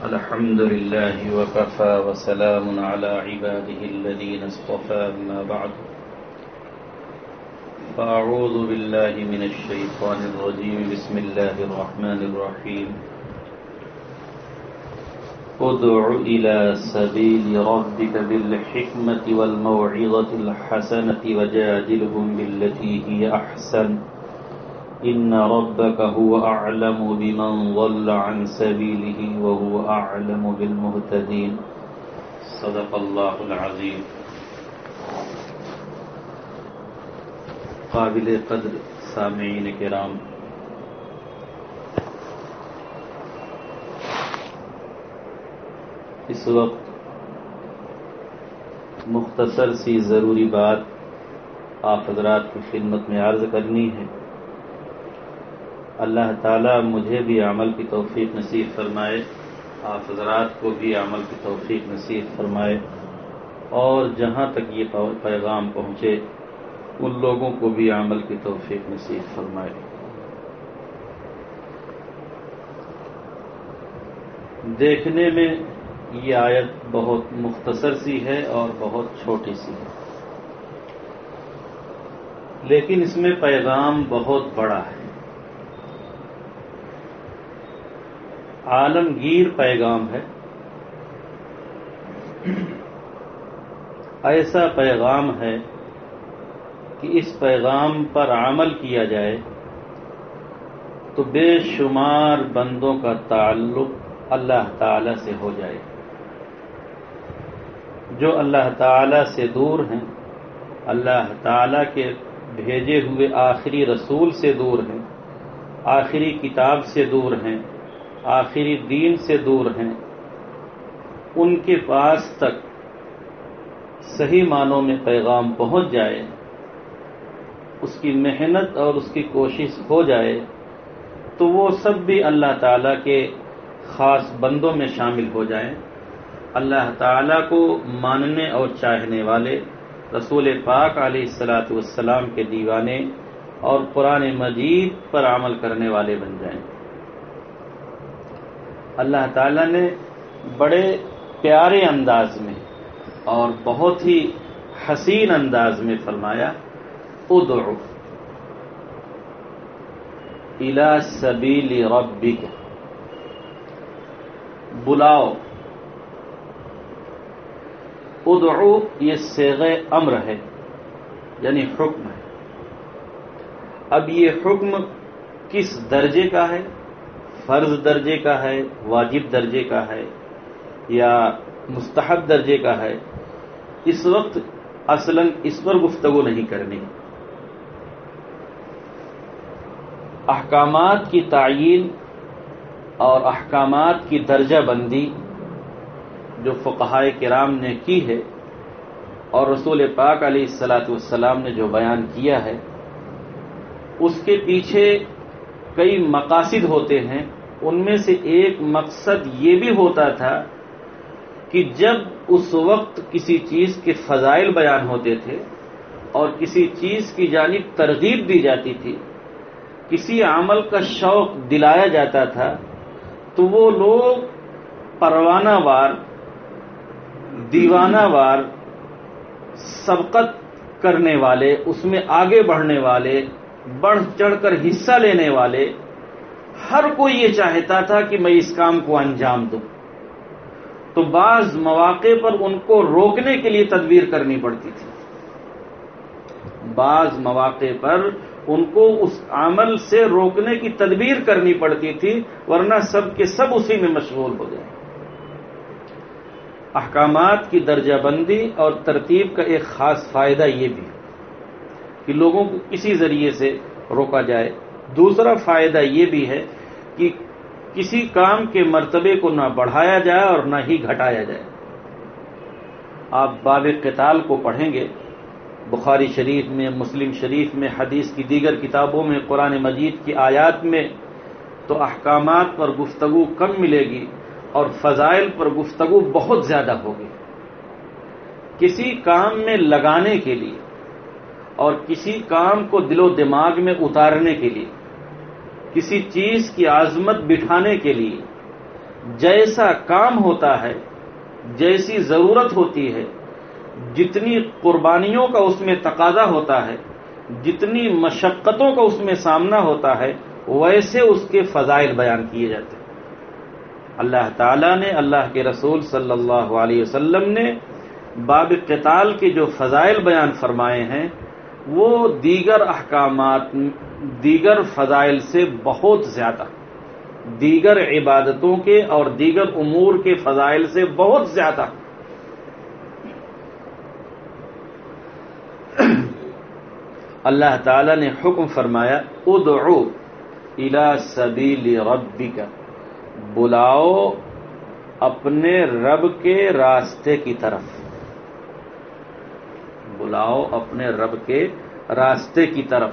الحمد لله وكفى وسلام على عباده الذين اصطفى أما بعد فأعوذ بالله من الشيطان الرجيم بسم الله الرحمن الرحيم ادع إلى سبيل ربك بالحكمة والموعظة الحسنة وجادلهم بالتي هي أحسن إن ربك هو أعلم بمن ضل عن سبيله وهو أعلم بالمهتدين صدق الله العظيم. قابل قدر سامعین کرام، اس وقت مختصر سی ضروری بات آپ حضرات کی خدمت میں عرض کرنی ہے. اللہ تعالیٰ مجھے بھی عمل کی توفیق نصیب فرمائے، آپ حضرات کو بھی عمل کی توفیق نصیب فرمائے، اور جہاں تک یہ پیغام پہنچے ان لوگوں کو بھی عمل کی توفیق نصیب فرمائے. دیکھنے میں یہ آیت بہت مختصر سی ہے اور بہت چھوٹی سی ہے، لیکن اس میں پیغام بہت بڑا ہے، عالمگیر پیغام ہے. ایسا پیغام ہے کہ اس پیغام پر عمل کیا جائے تو بے شمار بندوں کا تعلق اللہ تعالی سے ہو جائے. جو اللہ تعالی سے دور ہیں، اللہ تعالی کے بھیجے ہوئے آخری رسول سے دور ہیں، آخری کتاب سے دور ہیں، آخری دین سے دور ہیں، ان کے پاس تک صحیح معنوں میں پیغام پہنچ جائے، اس کی محنت اور اس کی کوشش ہو جائے تو وہ سب بھی اللہ تعالیٰ کے خاص بندوں میں شامل ہو جائیں. اللہ تعالیٰ کو ماننے اور چاہنے والے، رسول پاک علیہ الصلاۃ والسلام کے دیوانے اور قرآن مجید پر عمل کرنے والے بن جائیں. اللہ تعالیٰ نے بڑے پیارے انداز میں اور بہت ہی حسین انداز میں فرمایا، ادعو الی سبیل ربک، بلاؤ. ادعو یہ صیغہ امر ہے، یعنی حکم ہے. اب یہ حکم کس درجے کا ہے؟ فرض درجے کا ہے، واجب درجے کا ہے، یا مستحب درجے کا ہے؟ اس وقت اصلاً اس پر گفتگو نہیں کرنی. احکامات کی تعیین اور احکامات کی درجہ بندی جو فقہائے کرام نے کی ہے اور رسول پاک علیہ الصلاۃ والسلام نے جو بیان کیا ہے، اس کے پیچھے کئی مقاصد ہوتے ہیں. ان میں سے ایک مقصد یہ بھی ہوتا تھا کہ جب اس وقت کسی چیز کے فضائل بیان ہوتے تھے اور کسی چیز کی جانب ترغیب دی جاتی تھی، کسی عمل کا شوق دلایا جاتا تھا، تو وہ لوگ پروانہ وار، دیوانہ وار، سبقت کرنے والے، اس میں آگے بڑھنے والے، بڑھ چڑھ کر حصہ لینے والے، ہر کوئی یہ چاہتا تھا کہ میں اس کام کو انجام دوں. تو بعض مواقع پر ان کو روکنے کے لیے تدبیر کرنی پڑتی تھی، بعض مواقع پر ان کو اس عمل سے روکنے کی تدبیر کرنی پڑتی تھی، ورنہ سب کے سب اسی میں مشغول ہو جائیں. احکامات کی درجہ بندی اور ترتیب کا ایک خاص فائدہ یہ بھی کہ لوگوں کو کسی ذریعے سے روکا جائے. دوسرا فائدہ یہ بھی ہے کہ کسی کام کے مرتبے کو نہ بڑھایا جائے اور نہ ہی گھٹایا جائے. آپ باب قتال کو پڑھیں گے، بخاری شریف میں، مسلم شریف میں، حدیث کی دیگر کتابوں میں، قرآن مجید کی آیات میں تو احکامات پر گفتگو کم ملے گی اور فضائل پر گفتگو بہت زیادہ ہوگی. کسی کام میں لگانے کے لیے اور کسی کام کو دل و دماغ میں اتارنے کے لیے، کسی چیز کی عظمت بٹھانے کے لیے جیسا کام ہوتا ہے، جیسی ضرورت ہوتی ہے، جتنی قربانیوں کا اس میں تقاضا ہوتا ہے، جتنی مشقتوں کا اس میں سامنا ہوتا ہے، ویسے اس کے فضائل بیان کیے جاتے ہیں۔ اللہ تعالیٰ نے، اللہ کے رسول صلی اللہ علیہ وسلم نے باب قتال کے جو فضائل بیان فرمائے ہیں وہ دیگر احکامات، دیگر فضائل سے بہت زیادہ، دیگر عبادتوں کے اور دیگر امور کے فضائل سے بہت زیادہ۔ اللہ تعالی نے حکم فرمایا ادعو الی سبیل ربک، بلاؤ اپنے رب کے راستے کی طرف، بلاؤ اپنے رب کے راستے کی طرف۔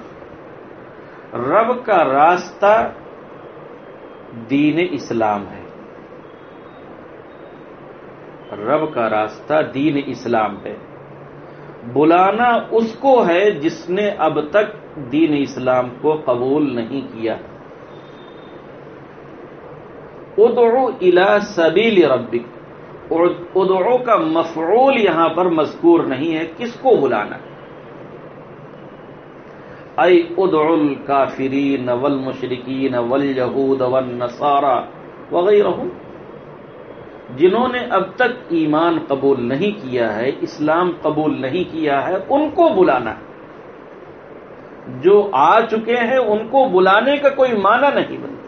رب کا راستہ دین اسلام ہے، رب کا راستہ دین اسلام ہے۔ بلانا اس کو ہے جس نے اب تک دین اسلام کو قبول نہیں کیا۔ ادعو الی سبیل ربک، ادعو کا مفعول یہاں پر مذکور نہیں ہے، کس کو بلانا؟ ای ادعو الکافرین والمشرکین والیہود والنصارى وغیرہم، جنہوں نے اب تک ایمان قبول نہیں کیا ہے، اسلام قبول نہیں کیا ہے، ان کو بلانا۔ جو آ چکے ہیں ان کو بلانے کا کوئی معنی نہیں بنتا۔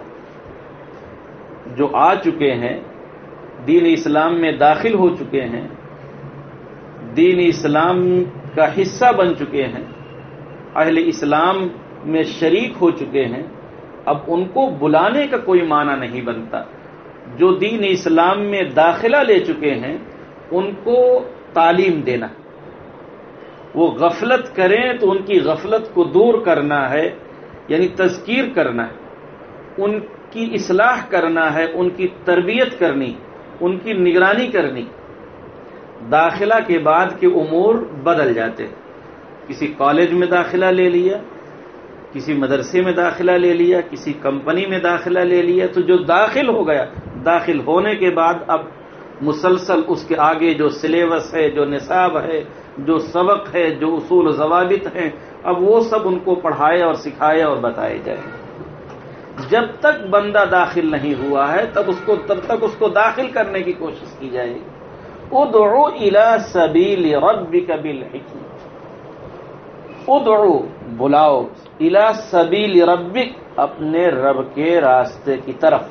جو آ چکے ہیں، دین اسلام میں داخل ہو چکے ہیں، دین اسلام کا حصہ بن چکے ہیں، اہل اسلام میں شریک ہو چکے ہیں، اب ان کو بلانے کا کوئی معنی نہیں بنتا۔ جو دین اسلام میں داخلہ لے چکے ہیں ان کو تعلیم دینا، وہ غفلت کریں تو ان کی غفلت کو دور کرنا ہے، یعنی تذکیر کرنا ہے، ان کی اصلاح کرنا ہے، ان کی تربیت کرنی، ان کی نگرانی کرنی۔ داخلہ کے بعد کے امور بدل جاتے، کسی کالج میں داخلہ لے لیا، کسی مدرسے میں داخلہ لے لیا، کسی کمپنی میں داخلہ لے لیا، تو جو داخل ہو گیا، داخل ہونے کے بعد اب مسلسل اس کے آگے جو سلیبس ہے، جو نصاب ہے، جو سبق ہے، جو اصول و ضوابط ہیں، اب وہ سب ان کو پڑھائے اور سکھائے اور بتائے جائیں۔ جب تک بندہ داخل نہیں ہوا ہے تب تک اس کو داخل کرنے کی کوشش کی جائے گی۔ ادعو الی سبیل ربک بالحکمہ، ادعو بلاؤ، الی سبیل ربک اپنے رب کے راستے کی طرف۔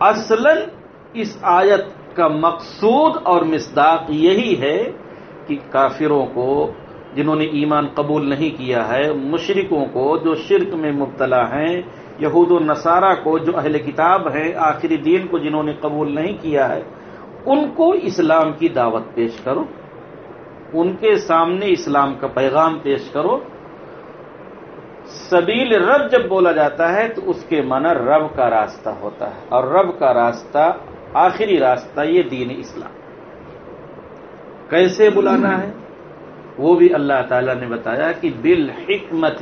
اصلاً اس آیت کا مقصود اور مصداق یہی ہے کہ کافروں کو، جنہوں نے ایمان قبول نہیں کیا ہے، مشرکوں کو جو شرک میں مبتلا ہیں، یہود و نصارہ کو جو اہل کتاب ہیں، آخری دین کو جنہوں نے قبول نہیں کیا ہے، ان کو اسلام کی دعوت پیش کرو، ان کے سامنے اسلام کا پیغام پیش کرو۔ سبیل رب جب بولا جاتا ہے تو اس کے معنی رب کا راستہ ہوتا ہے، اور رب کا راستہ، آخری راستہ، یہ دین اسلام۔ کیسے بلانا ہے وہ بھی اللہ تعالیٰ نے بتایا کہ بالحکمت،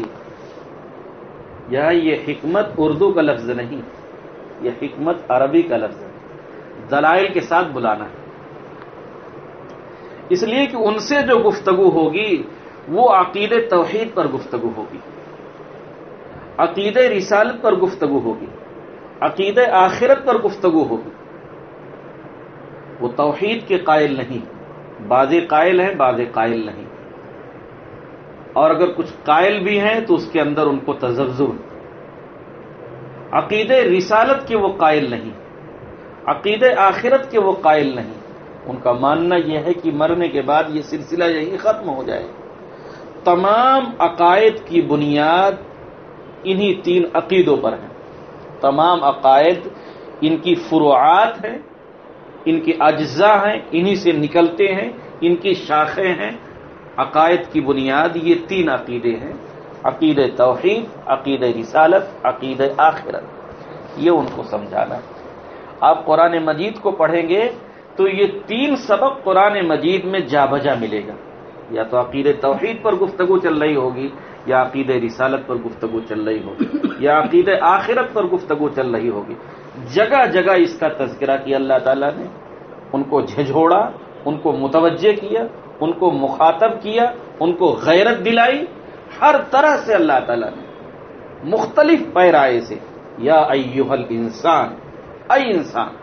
یہ حکمت اردو کا لفظ نہیں، یہ حکمت عربی کا لفظ ہے، دلائل کے ساتھ بلانا ہے۔ اس لیے کہ ان سے جو گفتگو ہوگی وہ عقیدہ توحید پر گفتگو ہوگی، عقیدہ رسالت پر گفتگو ہوگی، عقیدہ آخرت پر گفتگو ہوگی۔ وہ توحید کے قائل نہیں، بعض قائل ہیں، بعض قائل نہیں، اور اگر کچھ قائل بھی ہیں تو اس کے اندر ان کو تذبذب۔ عقیدہ رسالت کے وہ قائل نہیں، عقیدہ آخرت کے وہ قائل نہیں، ان کا ماننا یہ ہے کہ مرنے کے بعد یہ سلسلہ یہی ختم ہو جائے۔ تمام عقائد کی بنیاد انہی تین عقیدوں پر ہیں، تمام عقائد ان کی فروعات ہیں، ان کے اجزاء ہیں، انہی سے نکلتے ہیں، ان کی شاخیں ہیں۔ عقائد کی بنیاد یہ تین عقیدے ہیں، عقیدہ توحید، عقیدہ رسالت، عقیدہ آخرت، یہ ان کو سمجھانا ہے۔ آپ قرآن مجید کو پڑھیں گے تو یہ تین سبق قرآن مجید میں جا بجا ملے گا، یا تو عقیدہ توحید پر گفتگو چل رہی ہوگی، یا عقیدہ رسالت پر گفتگو چل رہی ہوگی، یا عقیدہ آخرت پر گفتگو چل رہی ہوگی۔ جگہ جگہ اس کا تذکرہ کیا اللہ تعالیٰ نے، ان کو جھنجھوڑا، ان کو متوجہ کیا، ان کو مخاطب کیا، ان کو غیرت دلائی، ہر طرح سے اللہ تعالیٰ نے مختلف پیرائے سے یا ایھا الانسان، اے انسان،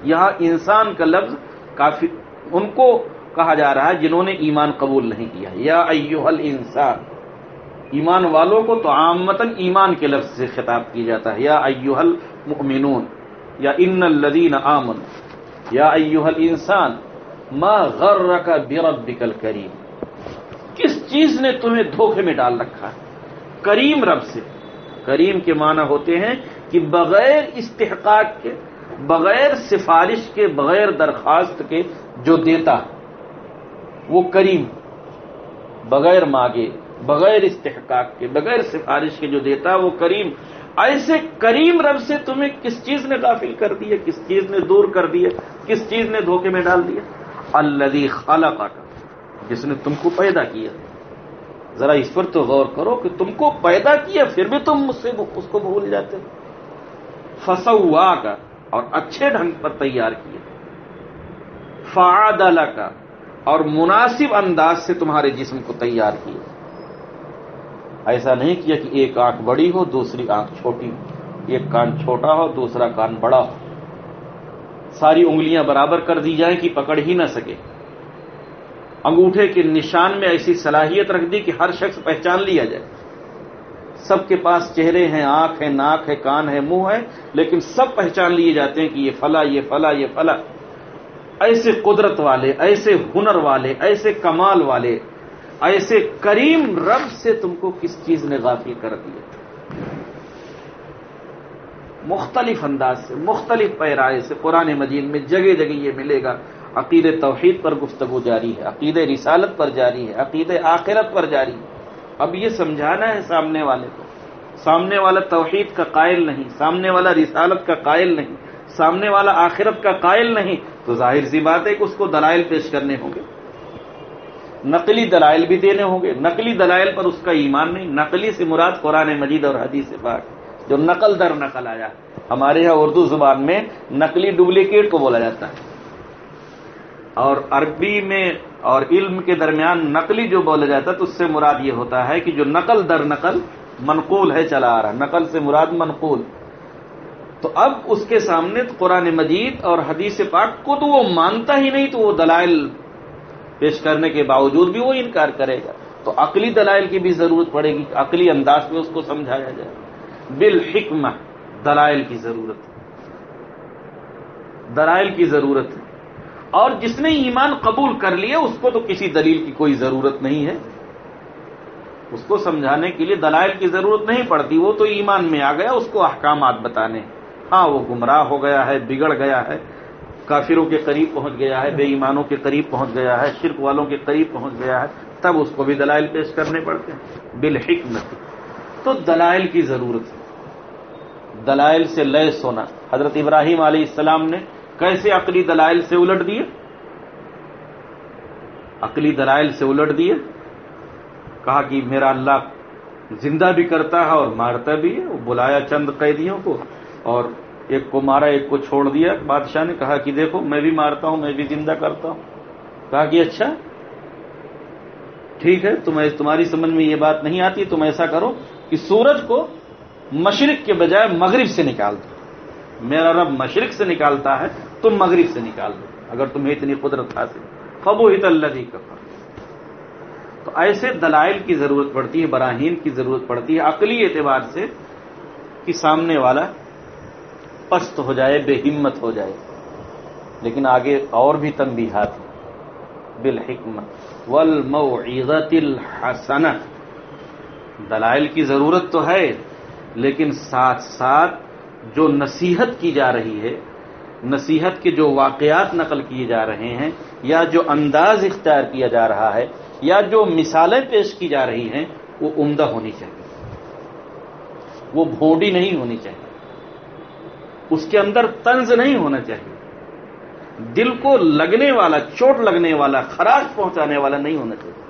یہاں انسان کا لفظ کافی ان کو کہا جا رہا ہے جنہوں نے ایمان قبول نہیں کیا، یا ایھا الانسان، ایمان والوں کو تو عامتاً ایمان کے لفظ سے خطاب کیا جاتا ہے، یا ایھا المؤمنون یا ان الذین آمنوا، یا ایھا الانسان ما غرک بربک الکریم، کس چیز نے تمہیں دھوکے میں ڈال رکھا ہے؟ کریم رب سے، کریم کے معنی ہوتے ہیں کہ بغیر استحقاق کے، بغیر سفارش کے، بغیر درخواست کے جو دیتا وہ کریم، بغیر مانگے، بغیر استحقاق کے، بغیر سفارش کے جو دیتا وہ کریم۔ ایسے کریم رب سے تمہیں کس چیز نے غافل کر دیا، کس چیز نے دور کر دیا، کس چیز نے دھوکے میں ڈال دیا؟ الذی خلقک، جس نے تم کو پیدا کیا۔ ذرا اس پر تو غور کرو کہ تم کو پیدا کیا پھر بھی تم مجھ سے اس کو بھول جاتے ہو۔ فسواک، اور اچھے ڈھنگ پر تیار کیا۔ فعدلک، اور مناسب انداز سے تمہارے جسم کو تیار کیا۔ ایسا نہیں کیا کہ ایک آنکھ بڑی ہو دوسری آنکھ چھوٹی ہو، ایک کان چھوٹا ہو دوسرا کان بڑا ہو، ساری انگلیاں برابر کر دی جائیں کہ پکڑ ہی نہ سکے، انگوٹھے کے نشان میں ایسی صلاحیت رکھ دی کہ ہر شخص پہچان لیا جائے۔ سب کے پاس چہرے ہیں، آنکھ ہے، ناک ہے، کان ہے، منہ ہے، لیکن سب پہچان لیے جاتے ہیں کہ یہ فلاں، یہ فلاں، یہ فلاں۔ ایسے قدرت والے، ایسے ہنر والے، ایسے کمال والے، ایسے کریم رب سے تم کو کس چیز نے غافل کر دیا؟ مختلف انداز سے، مختلف پیرائے سے قرآن مجید میں جگہ جگہ یہ ملے گا۔ عقید توحید پر گفتگو جاری ہے، عقید رسالت پر جاری ہے، عقید آخرت پر جاری ہے۔ اب یہ سمجھانا ہے سامنے والے کو، سامنے والا توحید کا قائل نہیں، سامنے والا رسالت کا قائل نہیں، سامنے والا آخرت کا قائل نہیں، تو ظاہر سی بات ہے کہ اس کو دلائل پیش کرنے ہوں گے، نقلی دلائل بھی دینے ہوں گے۔ نقلی دلائل پر اس کا ایمان نہیں، نقلی سے مراد قرآن مجید اور حدیث پاک جو نقل در نقل آیا۔ ہمارے یہاں اردو زبان میں نقلی ڈپلیکیٹ کو بولا جاتا ہے، اور عربی میں اور علم کے درمیان نقلی جو بولا جاتا ہے تو اس سے مراد یہ ہوتا ہے کہ جو نقل در نقل منقول ہے چلا آ رہا، نقل سے مراد منقول۔ تو اب اس کے سامنے قرآن مجید اور حدیث پاک کو تو وہ مانتا ہی نہیں، تو وہ دلائل پیش کرنے کے باوجود بھی وہ انکار کرے گا، تو عقلی دلائل کی بھی ضرورت پڑے گی، عقلی انداز میں اس کو سمجھایا جائے۔ بالحکمہ، دلائل کی ضرورت ہے، دلائل کی ضرورت ہے۔ اور جس نے ایمان قبول کر لیا اس کو تو کسی دلیل کی کوئی ضرورت نہیں ہے، اس کو سمجھانے کے لیے دلائل کی ضرورت نہیں پڑتی، وہ تو ایمان میں آ گیا، اس کو احکامات بتانے۔ ہاں وہ گمراہ ہو گیا ہے، بگڑ گیا ہے، کافروں کے قریب پہنچ گیا ہے، بے ایمانوں کے قریب پہنچ گیا ہے، شرک والوں کے قریب پہنچ گیا ہے، تب اس کو بھی دلائل پیش کرنے پڑتے ہیں بالحکمت۔ تو دلائل کی ضرورت ہے، دلائل سے لیس ہونا۔ حضرت ابراہیم علیہ السلام نے کیسے عقلی دلائل سے الٹ دیے؟ عقلی دلائل سے الٹ دیے، کہا کہ میرا اللہ زندہ بھی کرتا ہے اور مارتا بھی ہے۔ وہ بلایا چند قیدیوں کو اور ایک کو مارا، ایک کو چھوڑ دیا۔ بادشاہ نے کہا کہ دیکھو میں بھی مارتا ہوں، میں بھی زندہ کرتا ہوں۔ کہا کہ اچھا ٹھیک ہے، تمہاری سمجھ میں یہ بات نہیں آتی، تم ایسا کرو کہ سورج کو مشرق کے بجائے مغرب سے نکال دو۔ میرا رب مشرق سے نکالتا ہے، تم مغرب سے نکال دو، اگر تمہیں اتنی قدرت حاصل۔ فبہت الذی کفر۔ تو ایسے دلائل کی ضرورت پڑتی ہے، براہین کی ضرورت پڑتی ہے عقلی اعتبار سے، کہ سامنے والا پست ہو جائے، بے ہمت ہو جائے۔ لیکن آگے اور بھی تنبیہات ہیں۔ بالحکمہ والموعظۃ الحسنہ، دلائل کی ضرورت تو ہے، لیکن ساتھ ساتھ جو نصیحت کی جا رہی ہے، نصیحت کے جو واقعات نقل کیے جا رہے ہیں، یا جو انداز اختیار کیا جا رہا ہے، یا جو مثالیں پیش کی جا رہی ہیں، وہ عمدہ ہونی چاہیے، وہ بھونڈی نہیں ہونی چاہیے، اس کے اندر طنز نہیں ہونا چاہیے، دل کو لگنے والا، چوٹ لگنے والا، خراش پہنچانے والا نہیں ہونا چاہیے۔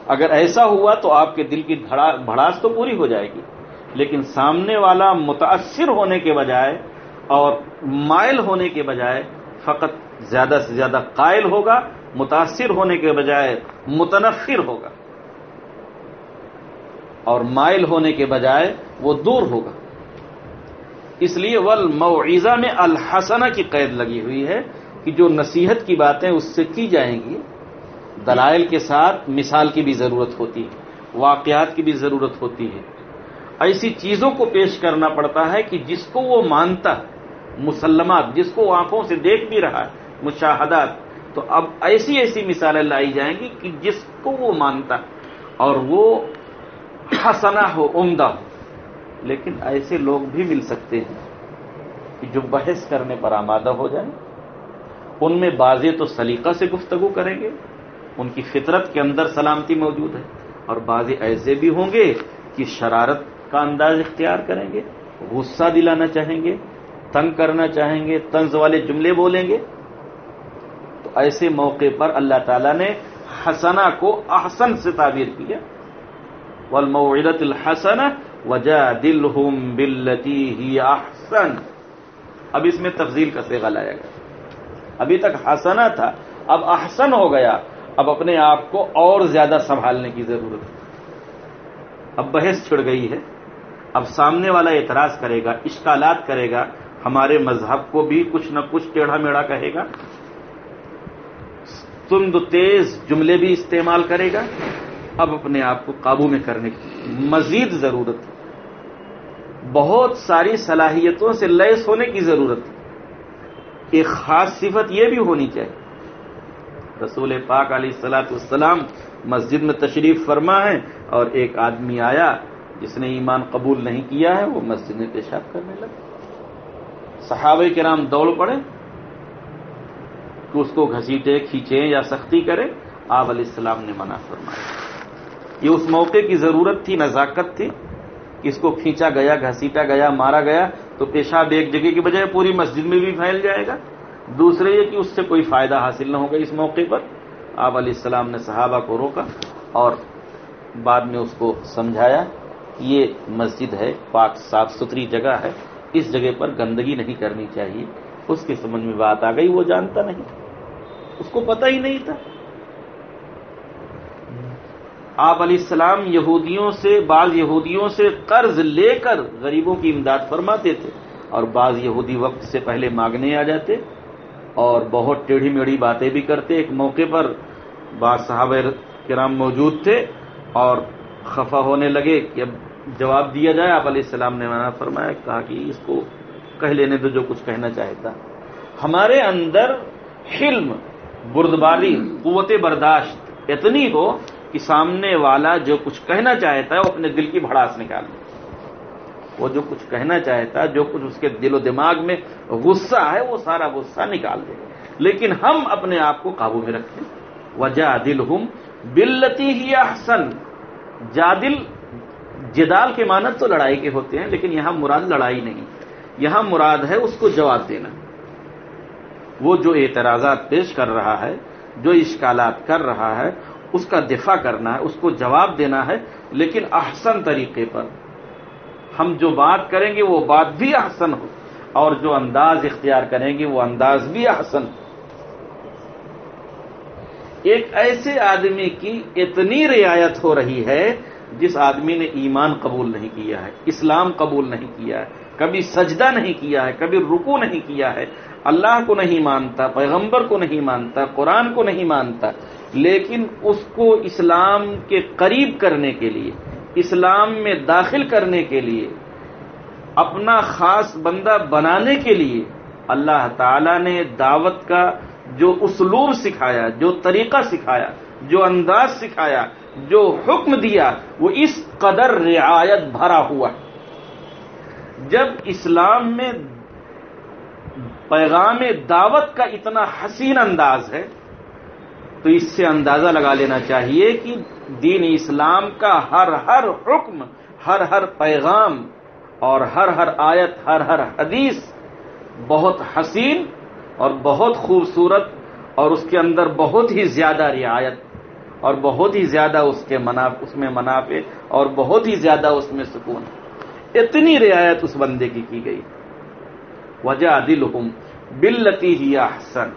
اگر ایسا ہوا تو آپ کے دل کی بھڑاس تو پوری ہو جائے گی، لیکن سامنے والا متاثر ہونے کے بجائے اور مائل ہونے کے بجائے فقط زیادہ سے زیادہ قائل ہوگا، متاثر ہونے کے بجائے متنفر ہوگا، اور مائل ہونے کے بجائے وہ دور ہوگا۔ اس لیے والموعظہ میں الحسنہ کی قید لگی ہوئی ہے کہ جو نصیحت کی باتیں اس سے کی جائیں گی، دلائل کے ساتھ مثال کی بھی ضرورت ہوتی ہے، واقعات کی بھی ضرورت ہوتی ہے، ایسی چیزوں کو پیش کرنا پڑتا ہے کہ جس کو وہ مانتا، مسلمات جس کو آنکھوں سے دیکھ بھی رہا ہے، مشاہدات، تو اب ایسی ایسی مثالیں لائی جائیں گی کہ جس کو وہ مانتا اور وہ حسنہ ہو، عمدہ ہو۔ لیکن ایسے لوگ بھی مل سکتے ہیں کہ جو بحث کرنے پر آمادہ ہو جائیں، ان میں بعضے تو سلیقہ سے گفتگو کریں گے، ان کی فطرت کے اندر سلامتی موجود ہے، اور بعضے ایسے بھی ہوں گے کہ شرارت کا انداز اختیار کریں گے، غصہ دلانا چاہیں گے، تنگ کرنا چاہیں گے، طنز والے جملے بولیں گے۔ تو ایسے موقع پر اللہ تعالیٰ نے حسنہ کو احسن سے تعبیر کیا، والموعظۃ الحسنہ وجادلہم باللتی ہی احسن۔ اب اس میں تفضیل کا صیغہ لایا گیا، ابھی تک حسنہ تھا، اب احسن ہو گیا، اب اپنے آپ کو اور زیادہ سنبھالنے کی ضرورت ہے۔ اب بحث چھڑ گئی ہے، اب سامنے والا اعتراض کرے گا، اشکالات کرے گا، ہمارے مذہب کو بھی کچھ نہ کچھ ٹیڑھا میڑھا کہے گا، تند تیز جملے بھی استعمال کرے گا۔ اب اپنے آپ کو قابو میں کرنے کی مزید ضرورت ہے، بہت ساری صلاحیتوں سے لیس ہونے کی ضرورت ہے۔ ایک خاص صفت یہ بھی ہونی چاہیے، رسول پاک علیہ الصلوۃ والسلام مسجد میں تشریف فرما ہے اور ایک آدمی آیا جس نے ایمان قبول نہیں کیا ہے، وہ مسجد میں پیشاب کرنے لگا، صحابہ کرام دوڑ پڑے کہ اس کو گھسیٹے کھینچیں یا سختی کرے، آپ علیہ السلام نے منع فرمایا۔ یہ اس موقع کی ضرورت تھی، نزاکت تھی کہ اس کو کھینچا گیا، گھسیٹا گیا، مارا گیا تو پیشاب ایک جگہ کی بجائے پوری مسجد میں بھی پھیل جائے گا، دوسرے یہ کہ اس سے کوئی فائدہ حاصل نہ ہوگا۔ اس موقع پر آپ علیہ السلام نے صحابہ کو روکا اور بعد میں اس کو سمجھایا کہ یہ مسجد ہے، پاک صاف ستھری جگہ ہے، اس جگہ پر گندگی نہیں کرنی چاہیے۔ اس کے سمجھ میں بات آ گئی، وہ جانتا نہیں، اس کو پتہ ہی نہیں تھا۔ آپ علیہ السلام بعض یہودیوں سے قرض لے کر غریبوں کی امداد فرماتے تھے، اور بعض یہودی وقت سے پہلے مانگنے آ جاتے اور بہت ٹیڑھی میڑھی باتیں بھی کرتے۔ ایک موقع پر بعض صحابہ کرام موجود تھے اور خفا ہونے لگے کہ اب جواب دیا جائے، آپ علیہ السلام نے منع فرمایا، کہا کہ اس کو کہہ لینے دو جو کچھ کہنا چاہتا۔ ہمارے اندر حلم، بردباری، قوت برداشت اتنی ہو کہ سامنے والا جو کچھ کہنا چاہتا ہے وہ اپنے دل کی بھڑاس نکال دے، وہ جو کچھ کہنا چاہتا ہے، جو کچھ اس کے دل و دماغ میں غصہ ہے، وہ سارا غصہ نکال دے، لیکن ہم اپنے آپ کو قابو میں رکھیں۔ وجادلہم باللتی ہی احسن۔ جدال کے معنی تو لڑائی کے ہوتے ہیں، لیکن یہاں مراد لڑائی نہیں، یہاں مراد ہے اس کو جواب دینا۔ وہ جو اعتراضات پیش کر رہا ہے، جو اشکالات کر رہا ہے، اس کا دفاع کرنا ہے، اس کو جواب دینا ہے، لیکن احسن طریقے پر۔ ہم جو بات کریں گے وہ بات بھی احسن ہو، اور جو انداز اختیار کریں گے وہ انداز بھی احسن ہو۔ ایک ایسے آدمی کی اتنی رعایت ہو رہی ہے جس آدمی نے ایمان قبول نہیں کیا ہے، اسلام قبول نہیں کیا ہے، کبھی سجدہ نہیں کیا ہے، کبھی رکوع نہیں کیا ہے، اللہ کو نہیں مانتا، پیغمبر کو نہیں مانتا، قرآن کو نہیں مانتا، لیکن اس کو اسلام کے قریب کرنے کے لیے، اسلام میں داخل کرنے کے لیے، اپنا خاص بندہ بنانے کے لیے اللہ تعالیٰ نے دعوت کا جو اسلوب سکھایا، جو طریقہ سکھایا، جو انداز سکھایا، جو حکم دیا، وہ اس قدر رعایت بھرا ہوا۔ جب اسلام میں پیغام دعوت کا اتنا حسین انداز ہے تو اس سے اندازہ لگا لینا چاہیے کہ دین اسلام کا ہر حکم، ہر پیغام اور ہر آیت، ہر حدیث بہت حسین اور بہت خوبصورت، اور اس کے اندر بہت ہی زیادہ رعایت اور بہت ہی زیادہ اس میں منافع اور بہت ہی زیادہ اس میں سکون ہے۔ اتنی رعایت اس بندے کی گئی. وجادلہم باللتی ہی احسن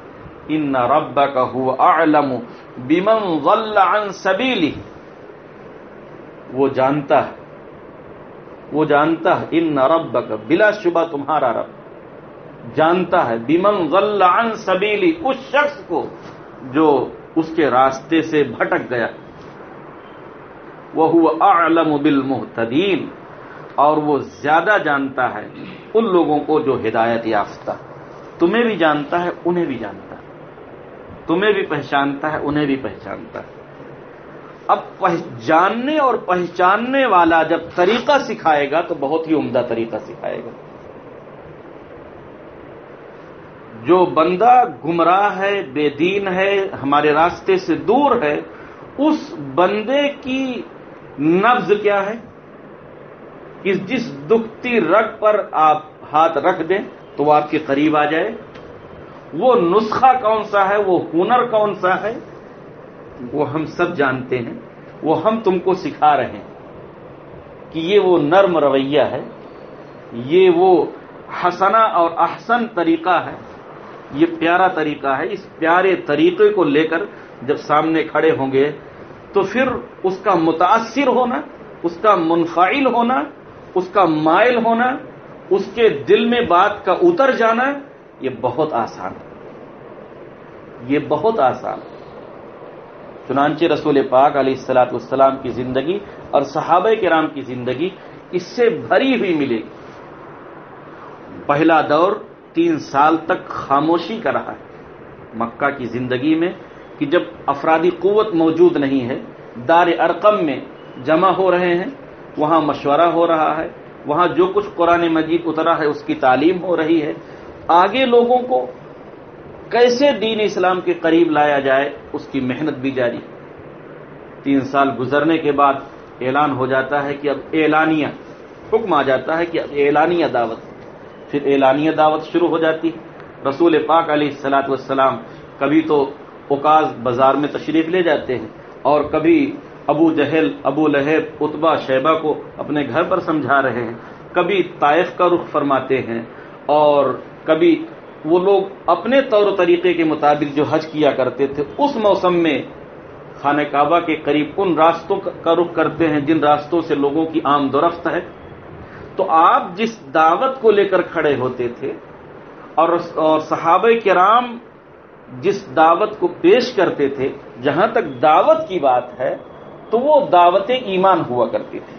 ان ربک هو اعلم بمن ضل عن سبیلہ. وہ جانتا ہے ان ربک، بلا شبہ تمہارا رب جانتا ہے، بمن ضل عن سبیلہ، اس شخص کو جو اس کے راستے سے بھٹک گیا. وَهُوَ أَعْلَمُ بِالْمُهْتَدِينَ، اور وہ زیادہ جانتا ہے ان لوگوں کو جو ہدایت یافتہ. تمہیں بھی جانتا ہے، انہیں بھی جانتا ہے، تمہیں بھی پہچانتا ہے، انہیں بھی پہچانتا ہے. اب جاننے اور پہچاننے والا جب طریقہ سکھائے گا تو بہت ہی عمدہ طریقہ سکھائے گا. جو بندہ گمراہ ہے، بے دین ہے، ہمارے راستے سے دور ہے، اس بندے کی نبض کیا ہے کہ جس دکھتی رگ پر آپ ہاتھ رکھ دیں تو وہ آپ کے قریب آ جائے. وہ نسخہ کون سا ہے، وہ ہنر کون سا ہے، وہ ہم سب جانتے ہیں. وہ ہم تم کو سکھا رہے ہیں کہ یہ وہ نرم رویہ ہے، یہ وہ حسنہ اور احسن طریقہ ہے، یہ پیارا طریقہ ہے. اس پیارے طریقے کو لے کر جب سامنے کھڑے ہوں گے تو پھر اس کا متاثر ہونا، اس کا منفعل ہونا، اس کا مائل ہونا، اس کے دل میں بات کا اتر جانا، یہ بہت آسان ہے، یہ بہت آسان. چنانچہ رسول پاک علیہ الصلوۃ والسلام کی زندگی اور صحابہ کرام کی زندگی اس سے بھری ہوئی ملے گی. پہلا دور 3 سال تک خاموشی کا رہا ہے مکہ کی زندگی میں، کہ جب افرادی قوت موجود نہیں ہے، دار ارقم میں جمع ہو رہے ہیں، وہاں مشورہ ہو رہا ہے، وہاں جو کچھ قرآن مجید اترا ہے اس کی تعلیم ہو رہی ہے. آگے لوگوں کو کیسے دین اسلام کے قریب لایا جائے اس کی محنت بھی جاری. 3 سال گزرنے کے بعد اعلان ہو جاتا ہے کہ اب اعلانیہ حکم آ جاتا ہے کہ اب اعلانیہ دعوت. پھر اعلانیہ دعوت شروع ہو جاتی. رسول پاک علیہ الصلوۃ والسلام کبھی تو اوقاز بازار میں تشریف لے جاتے ہیں، اور کبھی ابو جہل، ابو لہب، عتبہ، شیبہ کو اپنے گھر پر سمجھا رہے ہیں، کبھی طائف کا رخ فرماتے ہیں، اور کبھی وہ لوگ اپنے طور و طریقے کے مطابق جو حج کیا کرتے تھے اس موسم میں خانہ کعبہ کے قریب ان راستوں کا رخ کرتے ہیں جن راستوں سے لوگوں کی آمد و رفت ہے. تو آپ جس دعوت کو لے کر کھڑے ہوتے تھے اور صحابہ کرام جس دعوت کو پیش کرتے تھے، جہاں تک دعوت کی بات ہے تو وہ دعوت ایمان ہوا کرتی تھی،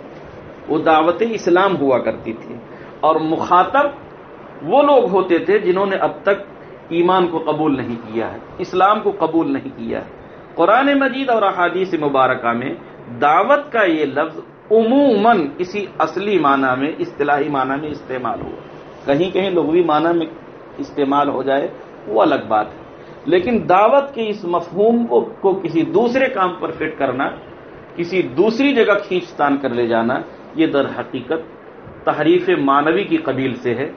وہ دعوت اسلام ہوا کرتی تھی، اور مخاطب وہ لوگ ہوتے تھے جنہوں نے اب تک ایمان کو قبول نہیں کیا ہے، اسلام کو قبول نہیں کیا ہے. قرآن مجید اور احادیث مبارکہ میں دعوت کا یہ لفظ عموماً کسی اصلی معنی میں، اصطلاحی معنی میں استعمال ہوا. کہیں کہیں لغوی معنی میں استعمال ہو جائے وہ الگ بات ہے، لیکن دعوت کے اس مفہوم کو کسی دوسرے کام پر فٹ کرنا، کسی دوسری جگہ کھینچ تان کر لے جانا، یہ در حقیقت تحریف معنوی کی قبیل سے ہے،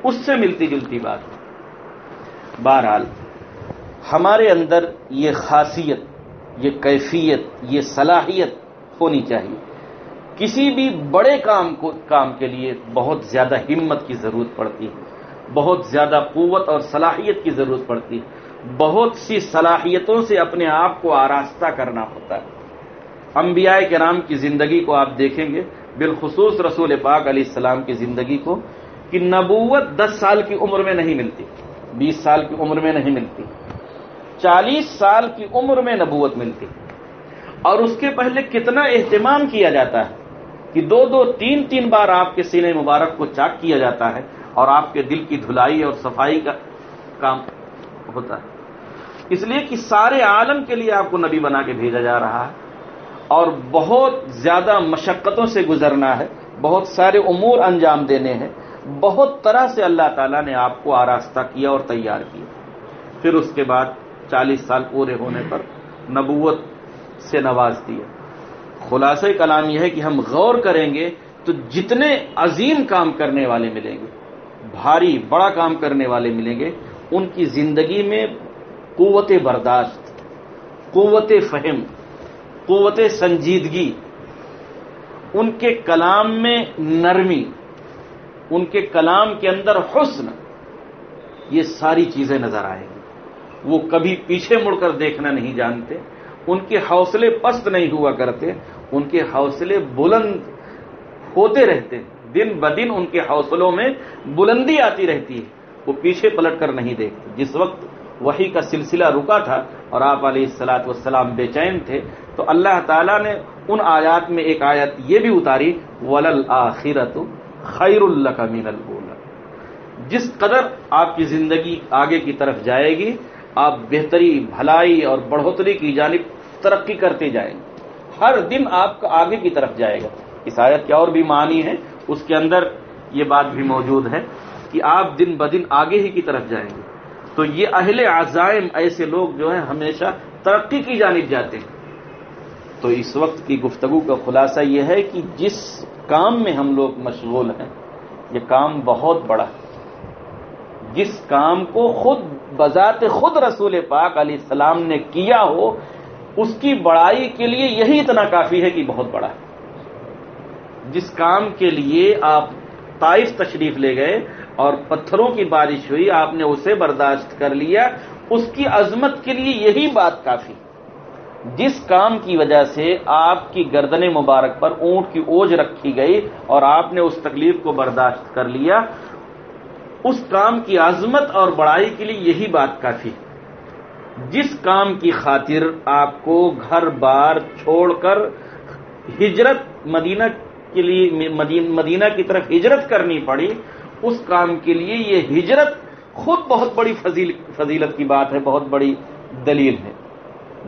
اس سے ملتی جلتی بات ہے. بہرحال ہمارے اندر یہ خاصیت، یہ کیفیت، یہ صلاحیت ہونی چاہیے. کسی بھی بڑے کام کے لیے بہت زیادہ ہمت کی ضرورت پڑتی ہے، بہت زیادہ قوت اور صلاحیت کی ضرورت پڑتی ہے، بہت سی صلاحیتوں سے اپنے آپ کو آراستہ کرنا ہوتا ہے. انبیاء کرام کی زندگی کو آپ دیکھیں گے، بالخصوص رسول پاک علیہ السلام کی زندگی کو، کہ نبوت 10 سال کی عمر میں نہیں ملتی، 20 سال کی عمر میں نہیں ملتی، 40 سال کی عمر میں نبوت ملتی. اور اس کے پہلے کتنا اہتمام کیا جاتا ہے کہ 2 3 بار آپ کے سینے مبارک کو چاک کیا جاتا ہے اور آپ کے دل کی دھلائی اور صفائی کا کام ہوتا ہے، اس لیے کہ سارے عالم کے لیے آپ کو نبی بنا کے بھیجا جا رہا ہے، اور بہت زیادہ مشقتوں سے گزرنا ہے، بہت سارے امور انجام دینے ہیں، بہت طرح سے اللہ تعالیٰ نے آپ کو آراستہ کیا اور تیار کیا. پھر اس کے بعد 40 سال پورے ہونے پر نبوت سے نواز دیا. خلاصہ کلام یہ ہے کہ ہم غور کریں گے تو جتنے عظیم کام کرنے والے ملیں گے، بھاری بڑا کام کرنے والے ملیں گے، ان کی زندگی میں قوت برداشت، قوت فہم، قوت سنجیدگی، ان کے کلام میں نرمی، ان کے کلام کے اندر حسن، یہ ساری چیزیں نظر آئیں گی۔ وہ کبھی پیچھے مڑ کر دیکھنا نہیں جانتے، ان کے حوصلے پست نہیں ہوا کرتے، ان کے حوصلے بلند ہوتے رہتے ہیں، دن بدن ان کے حوصلوں میں بلندی آتی رہتی ہے، وہ پیچھے پلٹ کر نہیں دیکھتے۔ جس وقت وحی کا سلسلہ رکا تھا اور آپ علیہ الصلاۃ والسلام بے چین تھے، تو اللہ تعالیٰ نے ان آیات میں ایک آیت یہ بھی اتاری، وَلَلْآخِرَةُ خَيْرٌ لَكَ مِنَ الْأُولَىٰ۔ جس قدر آپ کی زندگی آگے کی طرف جائے گی، آپ بہتری، بھلائی اور بڑھوتری کی جانب ترقی کرتے جائیں گے، ہر دن آپ کا آگے کی طرف جائے گا۔ اس آیت کے اور بھی معنی ہیں، اس کے اندر یہ بات بھی موجود ہے کہ آپ دن بدن آگے ہی کی طرف جائیں گے۔ تو یہ اہل عزائم ایسے لوگ جو ہیں ہمیشہ ترقی کی جانب جاتے ہیں۔ تو اس وقت کی گفتگو کا خلاصہ یہ ہے کہ جس کام میں ہم لوگ مشغول ہیں، یہ کام بہت بڑا ہے۔ جس کام کو خود بذات خود رسول پاک علیہ السلام نے کیا ہو، اس کی بڑائی کے لیے یہی اتنا کافی ہے کہ بہت بڑا ہے۔ جس کام کے لیے آپ طائف تشریف لے گئے اور پتھروں کی بارش ہوئی، آپ نے اسے برداشت کر لیا، اس کی عظمت کے لیے یہی بات کافی۔ جس کام کی وجہ سے آپ کی گردن مبارک پر اونٹ کی اوج رکھی گئی اور آپ نے اس تکلیف کو برداشت کر لیا، اس کام کی عظمت اور بڑائی کے لیے یہی بات کافی۔ جس کام کی خاطر آپ کو گھر بار چھوڑ کر ہجرت مدینہ کے لیے مدینہ کی طرف ہجرت کرنی پڑی، اس کام کے لیے یہ ہجرت خود بہت بڑی فضیلت کی بات ہے، بہت بڑی دلیل ہے۔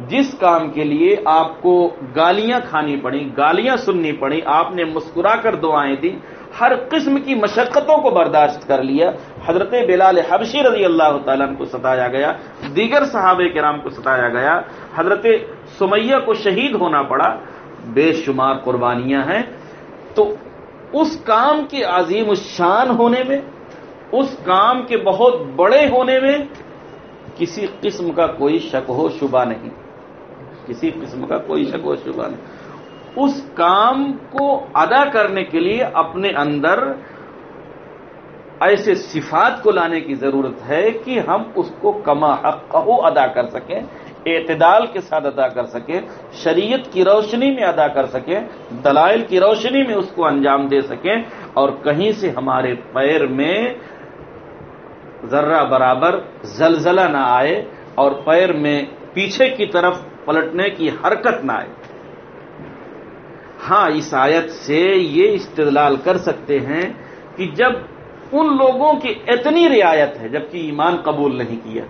جس کام کے لیے آپ کو گالیاں کھانی پڑیں، گالیاں سننی پڑیں، آپ نے مسکرا کر دعائیں دی، ہر قسم کی مشقتوں کو برداشت کر لیا، حضرت بلال حبشی رضی اللہ تعالیٰ عنہ کو ستایا گیا، دیگر صحابہ کرام کو ستایا گیا، حضرت سمیہ کو شہید ہونا پڑا، بے شمار قربانیاں ہیں۔ تو اس کام کے عظیم الشان ہونے میں، اس کام کے بہت بڑے ہونے میں کسی قسم کا کوئی شک و شبہ نہیں، کسی قسم کا کوئی شک و شبہ نہیں۔ اس کام کو ادا کرنے کے لیے اپنے اندر ایسے صفات کو لانے کی ضرورت ہے کہ ہم اس کو کما حقہ ادا کر سکیں، اعتدال کے ساتھ ادا کر سکیں، شریعت کی روشنی میں ادا کر سکیں، دلائل کی روشنی میں اس کو انجام دے سکیں، اور کہیں سے ہمارے پیر میں ذرہ برابر زلزلہ نہ آئے اور پیر میں پیچھے کی طرف پلٹنے کی حرکت نہ آئے۔ ہاں، اس آیت سے یہ استدلال کر سکتے ہیں کہ جب ان لوگوں کی اتنی رعایت ہے جبکہ ایمان قبول نہیں کیا،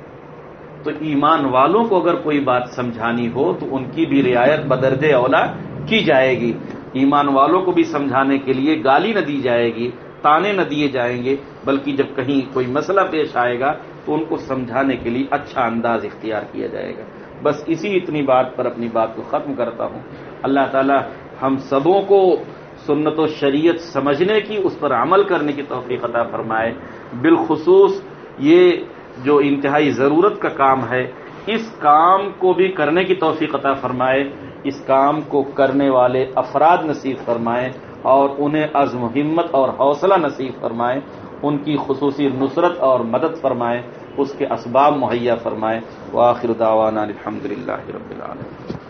تو ایمان والوں کو اگر کوئی بات سمجھانی ہو تو ان کی بھی رعایت بدرجہ اولا کی جائے گی۔ ایمان والوں کو بھی سمجھانے کے لیے گالی نہ دی جائے گی، تانے نہ دیے جائیں گے، بلکہ جب کہیں کوئی مسئلہ پیش آئے گا تو ان کو سمجھانے کے لیے اچھا انداز اختیار کیا جائے گا۔ بس اتنی بات پر اپنی بات کو ختم کرتا ہوں۔ اللہ تعالی ہم سبوں کو سنت و شریعت سمجھنے کی، اس پر عمل کرنے کی توفیق عطا فرمائے۔ بالخصوص یہ جو انتہائی ضرورت کا کام ہے، اس کام کو بھی کرنے کی توفیق عطا فرمائے، اس کام کو کرنے والے افراد نصیب فرمائے اور انہیں عزم و ہمت اور حوصلہ نصیب فرمائے، ان کی خصوصی نصرت اور مدد فرمائے، اس کے اسباب مہیا فرمائے۔ وآخر دعوانا الحمدللہ رب العالمین۔